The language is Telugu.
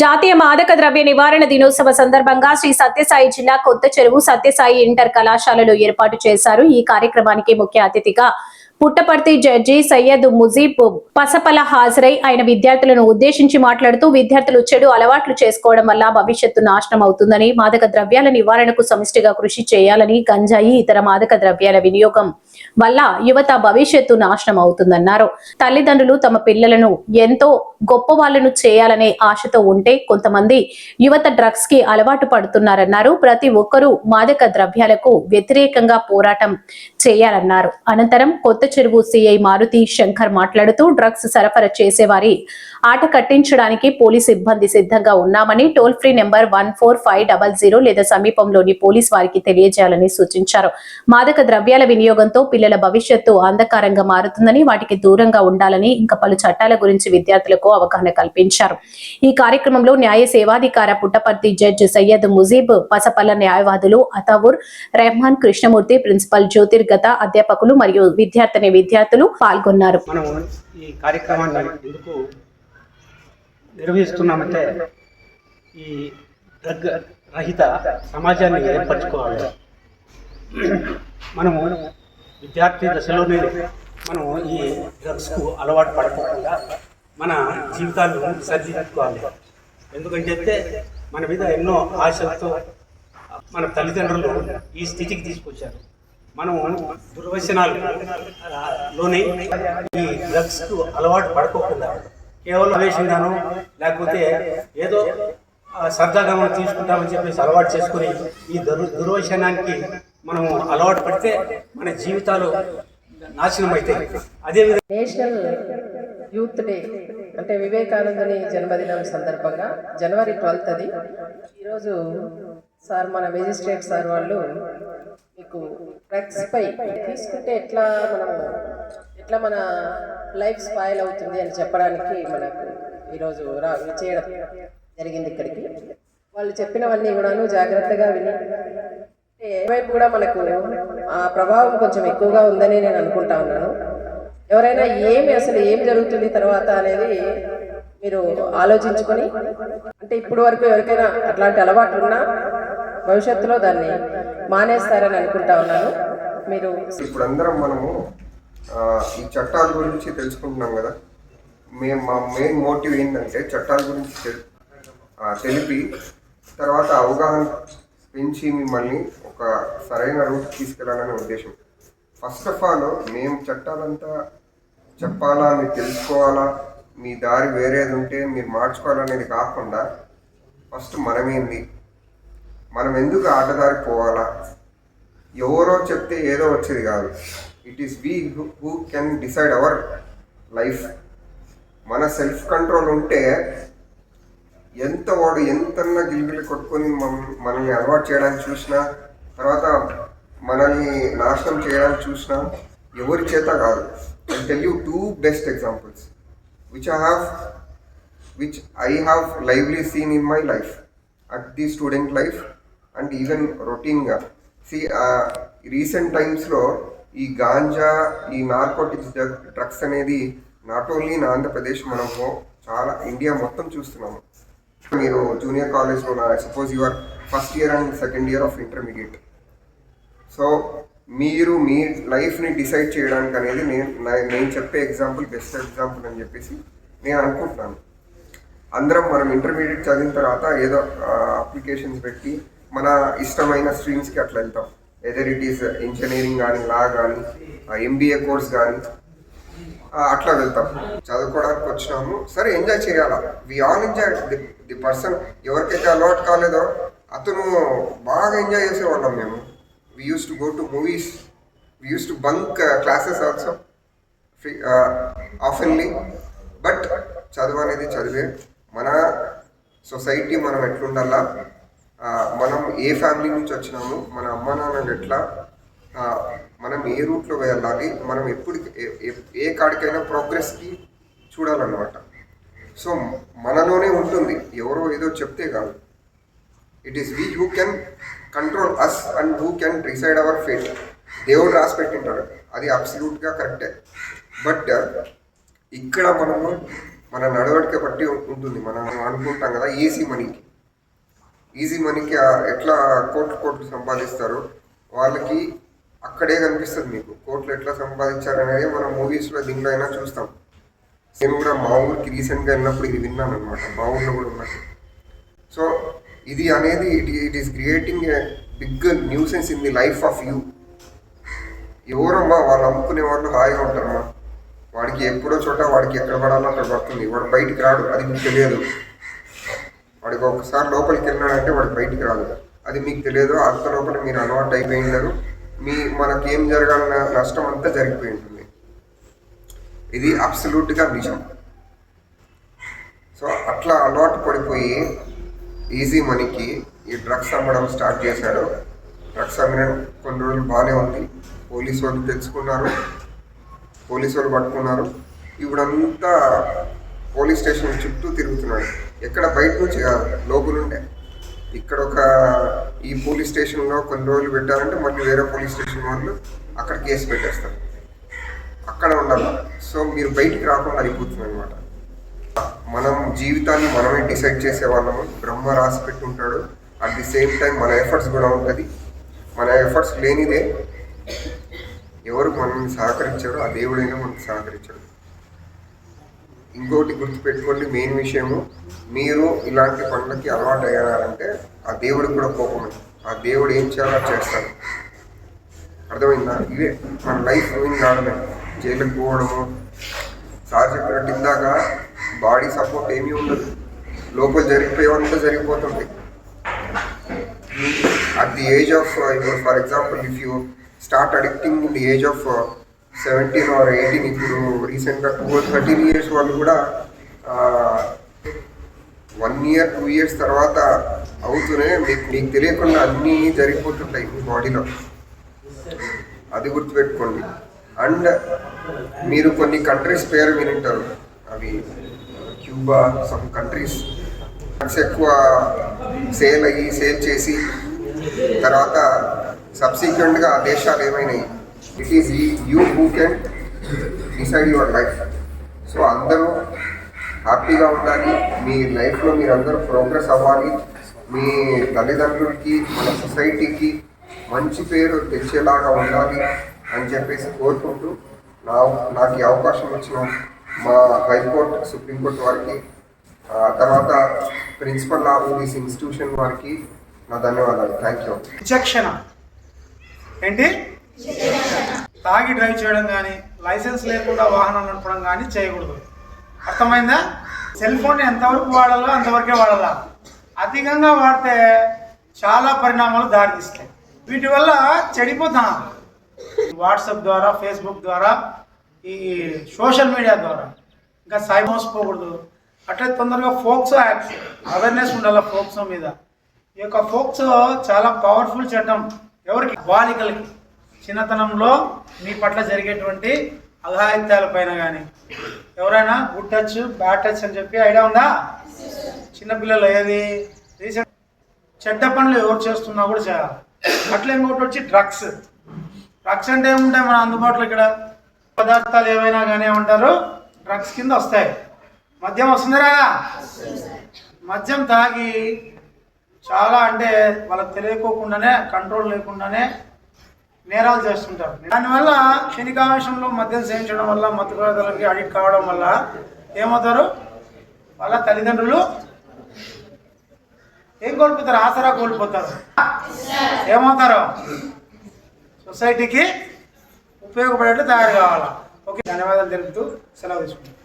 జాతీయ మాదక ద్రవ్య నివారణ దినోత్సవ సందర్భంగా శ్రీ సత్యసాయి జిల్లా కొత్త చెరువు సత్యసాయి ఇంటర్ కళాశాలలో ఏర్పాటు చేశారు. ఈ కార్యక్రమానికి ముఖ్య అతిథిగా పుట్టపర్తి జడ్జి సయ్యద్ ముజీబ్ పసపల హాజరై ఆయన విద్యార్థులను ఉద్దేశించి మాట్లాడుతూ విద్యార్థులు చెడు అలవాట్లు చేసుకోవడం వల్ల భవిష్యత్తు నాశనం అవుతుందని, మాదక ద్రవ్యాల నివారణకు సమిష్టిగా కృషి చేయాలని, గంజాయి ఇతర మాదక ద్రవ్యాల వినియోగం వల్ల యువత భవిష్యత్తు నాశనం అవుతుందన్నారు. తల్లిదండ్రులు తమ పిల్లలను ఎంతో గొప్ప వాళ్ళను చేయాలనే ఆశతో ఉంటే కొంతమంది యువత డ్రగ్స్ కి అలవాటు పడుతున్నారన్నారు. ప్రతి ఒక్కరూ మాదక ద్రవ్యాలకు వ్యతిరేకంగా పోరాటం చేయాలన్నారు. అనంతరం కొత్త చెరువు సిఐ మారుతి శంకర్ మాట్లాడుతూ డ్రగ్స్ సరఫరా చేసేవారి ఆట కట్టించడానికి పోలీసు సిబ్బంది సిద్ధంగా ఉన్నామని, టోల్ ఫ్రీ నెంబర్ 14500 లేదా సమీపంలోని పోలీస్ వారికి తెలియజేయాలని సూచించారు. మాదక ద్రవ్యాల వినియోగంతో పిల్లల భవిష్యత్తు అంధకారంగా మారుతుందని, వాటికి దూరంగా ఉండాలని, ఇంకా పలు చట్టాల గురించి విద్యార్థులకు అవగాహన కల్పించారు. ఈ కార్యక్రమంలో న్యాయ సేవాధికార పుట్టపర్తి జడ్జి సయ్యద్ ముజీబ్, పసపల్ల న్యాయవాదులు అతావుర్ రెహమాన్, కృష్ణమూర్తి, ప్రిన్సిపల్ జ్యోతిర్గత, అధ్యాపకులు మరియు విద్యార్థులు పాల్గొన్నారు. ఈ కార్యక్రమాన్ని ఎందుకు నిర్వహిస్తున్నామంటే ఈ డ్రగ్ రహిత సమాజాన్ని ఏర్పరచుకోవాలి. మనము విద్యార్థి దశలోనే మనం ఈ డ్రగ్స్కు అలవాటు పడకుండా మన జీవితాలను సరిదిద్దుకోవాలి. ఎందుకంటే మన మీద ఎన్నో ఆశలతో మన తల్లిదండ్రులు ఈ స్థితికి తీసుకొచ్చారు. మనం దుర్వ్యసనాలలోనే ఈ డ్రగ్స్కు అలవాటు పడుకోకుండా కేవలం ఆవేశంగానో లేకపోతే ఏదో సరదాగా మనం తీసుకుంటామని చెప్పేసి అలవాటు చేసుకుని ఈ దుర్వ్యసనానికి మనం అలవాటు పడితే మన జీవితాలు నాశనం అవుతాయి. అదేవిధంగా నేషనల్ యూత్ డే అంటే వివేకానందని జన్మదినం సందర్భంగా జనవరి 12 అది. ఈరోజు సార్ మన మేజిస్ట్రేట్ సార్ వాళ్ళు మీకు డ్రగ్స్ పై తీసుకుంటే ఎట్లా మన లైఫ్ స్పాయిల్ అవుతుంది అని చెప్పడానికి మనకు ఈరోజు చేయడం జరిగింది. ఇక్కడికి వాళ్ళు చెప్పినవన్నీ కూడాను జాగ్రత్తగా విని వైపు కూడా మనకు ఆ ప్రభావం కొంచెం ఎక్కువగా ఉందని నేను అనుకుంటా ఉన్నాను. ఎవరైనా అసలు ఏం జరుగుతుంది తర్వాత అనేది మీరు ఆలోచించుకొని, అంటే ఇప్పుడు వరకు ఎవరికైనా అట్లాంటి అలవాట్లు ఉన్నా భవిష్యత్తులో దాన్ని మానేస్తారని అనుకుంటా ఉన్నాను. మీరు ఇప్పుడు అందరం మనము ఈ చట్టాల గురించి తెలుసుకుంటున్నాం కదా. మా మెయిన్ మోటివ్ ఏంటంటే చట్టాల గురించి తెలిపి తర్వాత అవగాహన పెంచి మిమ్మల్ని ఒక సరైన రూట్ తీసుకెళ్ళాలనే ఉద్దేశం. ఫస్ట్ ఆఫ్ ఆల్ మేము చట్టాలంతా చెప్పాలా, మీరు తెలుసుకోవాలా, మీ దారి వేరేది ఉంటే మీరు మార్చుకోవాలనేది కాకుండా ఫస్ట్ మనమేంది, మనం ఎందుకు ఆటదారి పోవాలా, ఎవరో చెప్తే ఏదో వచ్చేది కాదు. It is we who can decide our life. మన సెల్ఫ్ కంట్రోల్ ఉంటే వాడు ఎంతన్నా గిలిగిలి కొట్టుకొని మనల్ని అలవాటు చేయడానికి చూసినా, తర్వాత మనల్ని నాశనం చేయడానికి చూసినా ఎవరి చేత కాదు. I tell you 2 best examples which I have lively seen in my life, at the student life and even routine గా. రీసెంట్ టైమ్స్లో ఈ గాంజా, ఈ నార్కోటిక్స్ డ్రగ్స్ అనేది నాట్ ఓన్లీ ఇన్ ఆంధ్రప్రదేశ్, మనము చాలా ఇండియా మొత్తం చూస్తున్నాము. మీరు జూనియర్ కాలేజ్లో suppose you are first year and second year of intermediate. So మీరు మీ లైఫ్ని డిసైడ్ చేయడానికి అనేది నేను చెప్పే బెస్ట్ ఎగ్జాంపుల్ అని చెప్పేసి నేను అనుకుంటున్నాను. అందరం మనం ఇంటర్మీడియట్ చదివిన తర్వాత ఏదో అప్లికేషన్స్ పెట్టి మన ఇష్టమైన స్ట్రీమ్స్కి అట్లా వెళ్తాం. ఎదర్ ఇట్ ఈస్ ఇంజనీరింగ్ కానీ, లా కానీ, MBA కోర్స్ కానీ అట్లా వెళ్తాం. చదువుకోవడానికి వచ్చినాము, సరే ఎంజాయ్ చేయాలా, we all enjoy. The person ఎవరికైతే అలవాటు కాలేదో అతను బాగా ఎంజాయ్ చేసేవాళ్ళం మేము. We used to go to movies. We used to bunk classes also oftenly. But చదువు అనేది చదివే. మన సొసైటీ మనం ఎట్లుండాలా, మనం ఏ ఫ్యామిలీ నుంచి వచ్చినాము, మన అమ్మ నాన్నలు ఎట్లా, మనం ఏ రూట్లో వెళ్ళాలి, మనం ఎప్పుడు ఏ కాడికైనా ప్రోగ్రెస్కి చూడాలన్నమాట. సో మనలోనే ఉంటుంది, ఎవరో ఏదో చెప్తే కాదు. It is we who can control us and who can decide our fate. దేవుడు రాసి పెట్టింటాడు, అది అబ్సల్యూట్గా కరెక్టే. బట్ ఇక్కడ మనము మన నడవడిక బట్టి ఉంటుంది. మనం అనుకుంటాం కదా ఈజీ మనీకి ఎట్లా కోట్లు సంపాదిస్తారు, వాళ్ళకి అక్కడే కనిపిస్తుంది మీకు కోట్లు ఎట్లా సంపాదించారు అనేది మనం మూవీస్లో దీంట్లో అయినా చూస్తాం. నేను కూడా మా ఊరికి రీసెంట్గా వెళ్ళినప్పుడు ఇది విన్నాను అనమాట, మా ఊళ్ళో కూడా ఉన్నట్టు. సో ఇది అనేది it is creating a big nuisance in the life of you. ఎవరమ్మా వాళ్ళు అమ్ముకునే వాళ్ళు హాయిగా ఉంటారమ్మా, వాడికి ఎప్పుడో చోట వాడికి ఎక్కడ పడాలో అక్కడ పడుతుంది, వాడు బయటికి రాడు, అది మీకు తెలియదు. వాడికి ఒకసారి లోపలికి వెళ్ళినాడంటే వాడికి బయటికి రాదు, అది మీకు తెలియదు. అంత లోపల మీరు అలవాటు అయిపోయింటారు, మనకేం జరగాలన్న నష్టం అంతా జరిగిపోయి ఉంటుంది. ఇది అబ్సల్యూట్గా నిజం. సో అట్లా అలవాటు పడిపోయి ఈజీ మనీకి ఈ డ్రగ్స్ అమ్మడం స్టార్ట్ చేశాడు. డ్రగ్స్ అమ్మిన కొన్ని రోజులు బాగానే ఉంది, పోలీసు వాళ్ళు తెచ్చుకున్నారు, పోలీసు వాళ్ళు పట్టుకున్నారు. ఇప్పుడంతా పోలీస్ స్టేషన్ చుట్టూ తిరుగుతున్నాడు, ఎక్కడ బయట నుంచి కాదు, లోపలుండే. ఇక్కడ ఈ పోలీస్ స్టేషన్లో కొన్ని రోజులు పెట్టారంటే మళ్ళీ వేరే పోలీస్ స్టేషన్ వాళ్ళు అక్కడ కేసు పెట్టేస్తారు, అక్కడ ఉండాలి. సో మీరు బయటికి రాకుండా అయిపోతుంది అనమాట. మనం జీవితాన్ని మనమే డిసైడ్ చేసే వాళ్ళము, బ్రహ్మ రాసి పెట్టుంటాడు. అట్ ది సేమ్ టైం మన ఎఫర్ట్స్ కూడా ఉంటుంది. మన ఎఫర్ట్స్ లేనిదే ఎవరు మనల్ని సహకరించారో ఆ దేవుడైనా మనకు సహకరించాడు. ఇంకోటి గుర్తుపెట్టుకోండి, మెయిన్ విషయము, మీరు ఇలాంటి పనులకి అలవాటు అయ్యారంటే ఆ దేవుడికి కూడా కోపమే. ఆ దేవుడు ఏం చేయాలో చేస్తాడు, అర్థమైందా? ఇవే మన లైఫ్ రూయింగ్ కావడమే. జైలుకి పోవడము, సార్ చెప్పినట్టు ఇందాక బాడీ సపోర్ట్ ఏమీ ఉండదు, లోపల జరిగిపోయేవంతా జరిగిపోతుంది. అట్ ది ఏజ్ ఆఫ్, ఇప్పుడు for example if you start addicting in the age of 17 or 18, ఇప్పుడు రీసెంట్గా 13 years వాళ్ళు కూడా 1 year 2 years తర్వాత అవుతూనే మీకు తెలియకుండా అన్నీ జరిగిపోతుంటాయి మీ బాడీలో, అది గుర్తుపెట్టుకోండి. అండ్ మీరు కొన్ని కంట్రీస్ పేరు వినింటారు, అవి క్యూబా, సమ్ కంట్రీస్ ఎక్కువ సేల్ చేసి తర్వాత సబ్సిక్వెంట్గా ఆ దేశాలు ఏమైనాయి, it is you who can decide your life. So అందరూ హ్యాపీగా ఉండాలి, మీ లైఫ్లో మీరు అందరూ ప్రోగ్రెస్ అవ్వాలి, మీ తల్లిదండ్రులకి మన సొసైటీకి మంచి పేరు తెచ్చేలాగా ఉండాలి అని చెప్పేసి కోరుకుంటూ నాకు ఈ అవకాశం ఇచ్చిన మా హైకోర్టు, సుప్రీంకోర్టు వారికి, తర్వాత ప్రిన్సిపల్ ఆఫ్ దిస్ ఇన్స్టిట్యూషన్ వారికి నా ధన్యవాదాలు. Thank you. విచక్షణ ఏంటి? తాగి డ్రైవ్ చేయడం కానీ, లైసెన్స్ లేకుండా వాహనం నడపడం కానీ చేయకూడదు. అర్థమైందా? సెల్ ఫోన్ ఎంతవరకు వాడాలో అంతవరకే వాడాలా. అధికంగా వాడితే చాలా పరిణామాలు దారితీస్తాయి. వీటి వల్ల చెడిపోతాం. వాట్సాప్ ద్వారా, ఫేస్బుక్ ద్వారా, ఈ సోషల్ మీడియా ద్వారా ఇంకా సైబర్ మోసపోకూడదు. అట్లే తొందరగా ఫోక్సో యాక్ట్ అవేర్నెస్ ఉండాలి ఫోక్సో మీద. ఈ యొక్క ఫోక్సో చాలా పవర్ఫుల్ చట్టం. ఎవరికి? బాలికలకి. చిన్నతనంలో మీ పట్ల జరిగేటువంటి అఘాయిత్యాల పైన కానీ, ఎవరైనా గుడ్ టచ్, బ్యాడ్ టచ్ అని చెప్పి ఐడియా ఉందా? చిన్నపిల్లలు ఏది రీసెంట్ చెడ్డ పనులు ఎవరు చేస్తున్నా కూడా చేయాలి. అట్లా ఇంకోటి వచ్చి డ్రగ్స్ అంటే ఏముంటాయి మన అందుబాటులో? ఇక్కడ పదార్థాలు ఏవైనా కానీ ఏమంటారు, డ్రగ్స్ కింద వస్తాయి. మద్యం వస్తుందిరా, మద్యం తాగి చాలా అంటే వాళ్ళకి తెలియకోకుండానే, కంట్రోల్ లేకుండానే నేరాలు చేస్తుంటారు. దానివల్ల క్షణికావేశంలో మద్యం సేవించడం వల్ల, మత్తు పదార్థాలకి అడిక్ట్ కావడం వల్ల ఏమవుతారు? వాళ్ళ తల్లిదండ్రులు ఏం కోల్పోతారు? ఆసరా కోల్పోతారు. ఏమవుతారు? సొసైటీకి ఉపయోగపడేట్టు తయారు కావాలా. ఓకే, ధన్యవాదాలు తెలుపుతూ సెలవు తీసుకుంటాం.